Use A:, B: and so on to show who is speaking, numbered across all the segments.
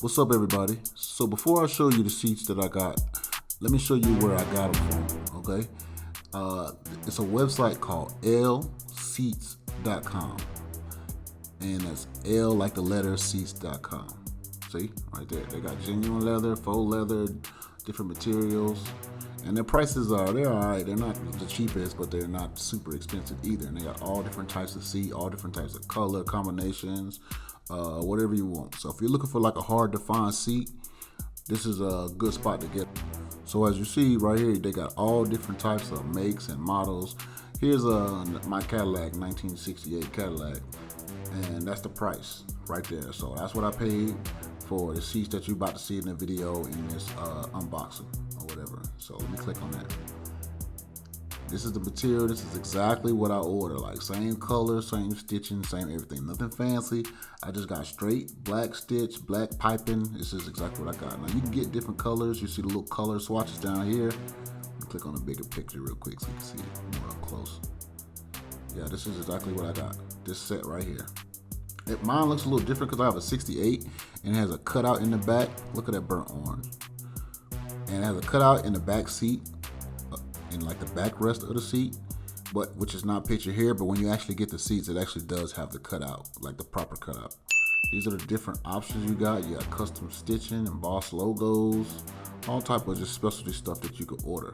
A: What's up, everybody? So before I show you the seats that I got, let me show you where I got them from, okay? It's a website called lseats.com, and that's L like the letter seats.com. See, right there. They got genuine leather, faux leather, different materials, and their prices they're all right. They're not the cheapest, but they're not super expensive either. And they got all different types of seat, all different types of color combinations, whatever you want. So if you're looking for like a hard to find seat, this is a good spot to get. So as you see right here, they got all different types of makes and models. Here's my Cadillac, 1968 Cadillac, and that's the price right there. So that's what I paid for the seats that you're about to see in the video in this unboxing or whatever. So let me click on that. This is the material. This is exactly what I ordered. Like same color, same stitching, same everything. Nothing fancy. I just got straight black stitch, black piping. This is exactly what I got. Now you can get different colors. You see the little color swatches down here. Let me click on a bigger picture real quick so you can see it more up close. Yeah, this is exactly what I got. This set right here. Mine looks a little different because I have a 68 and it has a cutout in the back. Look at that burnt orange. And it has a cutout in the back seat, in like the backrest of the seat, but which is not pictured here. But when you actually get the seats, it actually does have the cutout, like the proper cutout. These are the different options you got. You got custom stitching, embossed logos, all type of just specialty stuff that you could order.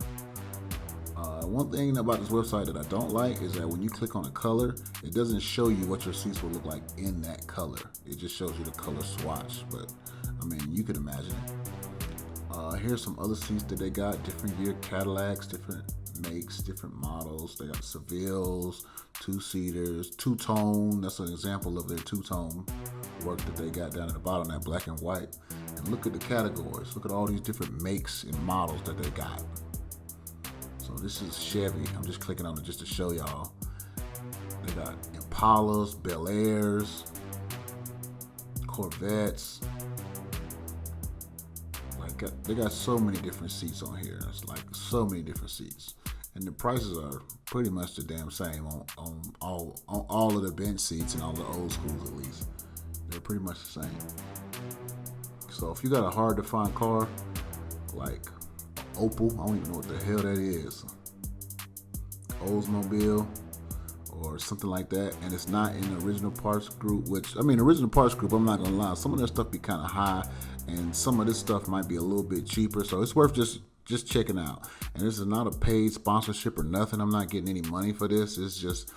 A: One thing about this website that I don't like is that when you click on a color, it doesn't show you what your seats will look like in that color. It just shows you the color swatch, but I mean, you could imagine it. Here's some other seats that they got, different year Cadillacs, different makes, different models. They got Sevilles, two-seaters, two-tone. That's an example of their two-tone work that they got down at the bottom, that black and white. And look at the categories. Look at all these different makes and models that they got. So this is Chevy. I'm just clicking on it just to show y'all. They got Impalas, Bel Airs, Corvettes. They got so many different seats on here. It's like so many different seats, and the prices are pretty much the damn same on all of the bench seats and all the old schools at least. They're pretty much the same. So if you got a hard to find car like Opel, I don't even know what the hell that is, Oldsmobile or something like that, and it's not in the original parts group, which I mean, original parts group, I'm not gonna lie, some of that stuff be kind of high, and some of this stuff might be a little bit cheaper, so it's worth just checking out. And this is not a paid sponsorship or nothing. I'm not getting any money for this. It's just,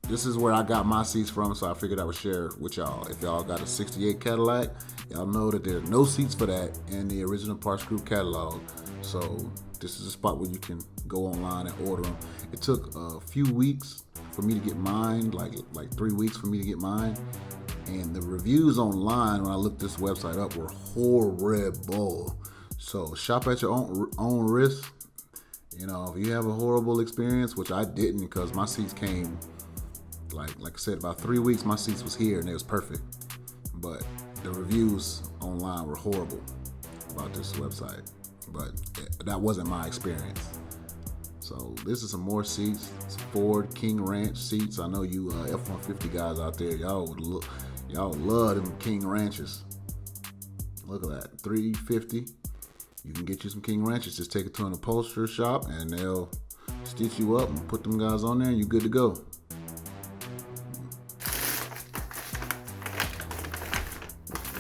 A: this is where I got my seats from, so I figured I would share with y'all. If y'all got a 68 Cadillac, y'all know that there are no seats for that in the original parts group catalog. So this is a spot where you can go online and order them. It took a few weeks for me to get mine, like 3 weeks for me to get mine. And the reviews online when I looked this website up were horrible. So shop at your own risk. You know, if you have a horrible experience, which I didn't, because my seats came, like I said, about 3 weeks my seats was here and it was perfect. But the reviews online were horrible about this website. But that wasn't my experience. So this is some more seats. It's Ford King Ranch seats. I know you F-150 guys out there, y'all love them King Ranches. Look at that, $350. You can get you some King Ranches. Just take it to an upholsterer shop and they'll stitch you up and put them guys on there and you're good to go.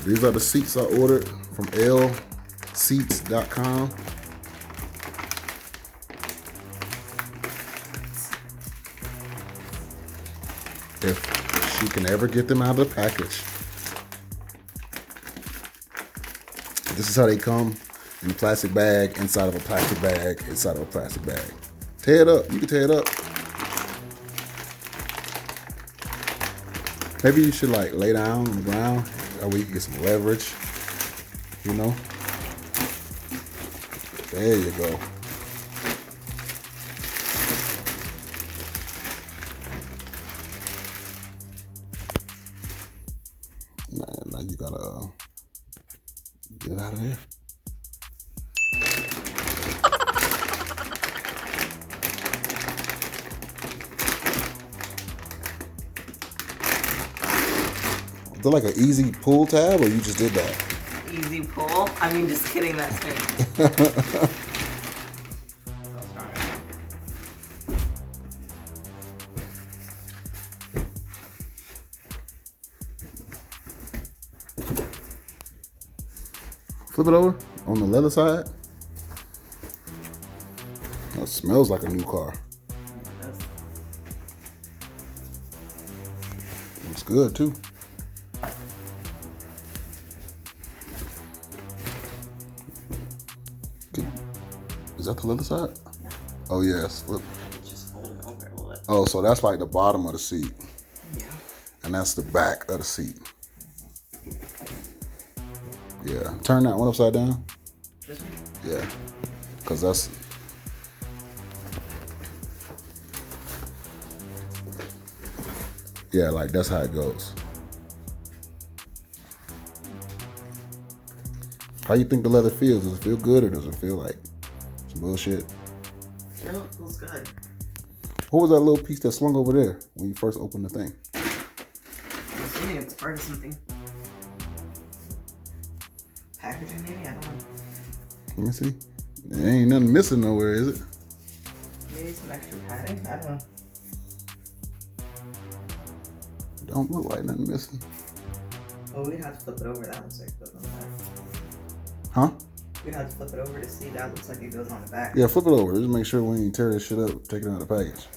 A: These are the seats I ordered from lseats.com. If she can ever get them out of the package. This is how they come, in a plastic bag, inside of a plastic bag, inside of a plastic bag. Tear it up. You can tear it up. Maybe you should like lay down on the ground, or we can get some leverage. You know? There you go. Now you gotta get it out of there. Is that like an easy pull tab, or you just did that?
B: easy pull. I mean, just kidding, that's me.
A: Flip it over on the leather side. That smells like a new car. Looks good too. Is that the leather side?
B: Yeah.
A: Oh yes. Flip.
B: Just fold it over a little bit.
A: Oh, so that's like the bottom of the seat.
B: Yeah.
A: And that's the back of the seat. Yeah. Turn that one upside down.
B: This one?
A: Yeah. Because that's... Yeah, like that's how it goes. How you think the leather feels? Does it feel good or does it feel like some bullshit?
B: It feels good.
A: What was that little piece that swung over there when you first opened the thing?
B: I'm assuming it's part of something. Packaging maybe? I don't know.
A: Let me see. There ain't nothing missing nowhere, is it?
B: Maybe some extra padding? I don't know.
A: Don't look like nothing missing.
B: Oh, we'd have to flip it over. That looks like it goes on the back.
A: Huh?
B: We'd have to flip it over to see. That looks like it goes on the back.
A: Yeah, flip it over. Just make sure when you tear this shit up, take it out of the package.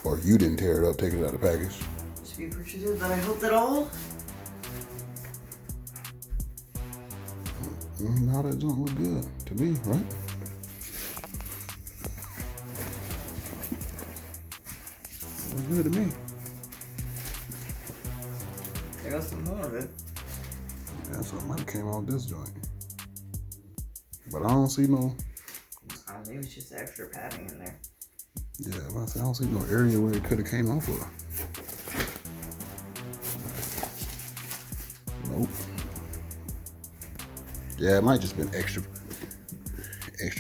A: Or you didn't tear it up, take it out of the package.
B: Should be appreciative that I helped at all.
A: Now that don't look good to me, right? Looks good to me.
B: There goes some more of it.
A: Yeah, so it might have came out this joint. But I don't see no...
B: Maybe it's just extra padding in there.
A: Yeah, I don't see no area where it could have came off of. Nope. Yeah, it might just been extra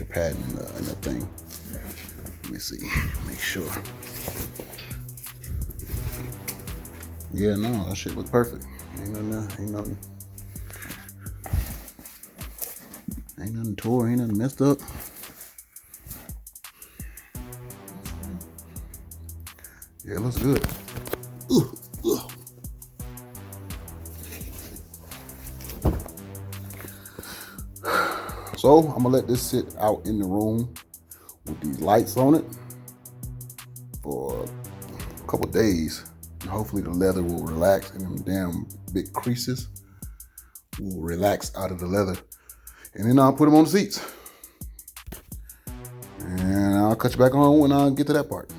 A: padding in the thing. Let me see, make sure. Yeah, no, that shit look perfect. Ain't nothing there, ain't nothing tore, ain't nothing messed up. Yeah, it looks good. Ugh. So I'm gonna let this sit out in the room with these lights on it for a couple days. And hopefully the leather will relax and them damn big creases will relax out of the leather. And then I'll put them on the seats. And I'll cut you back on when I get to that part.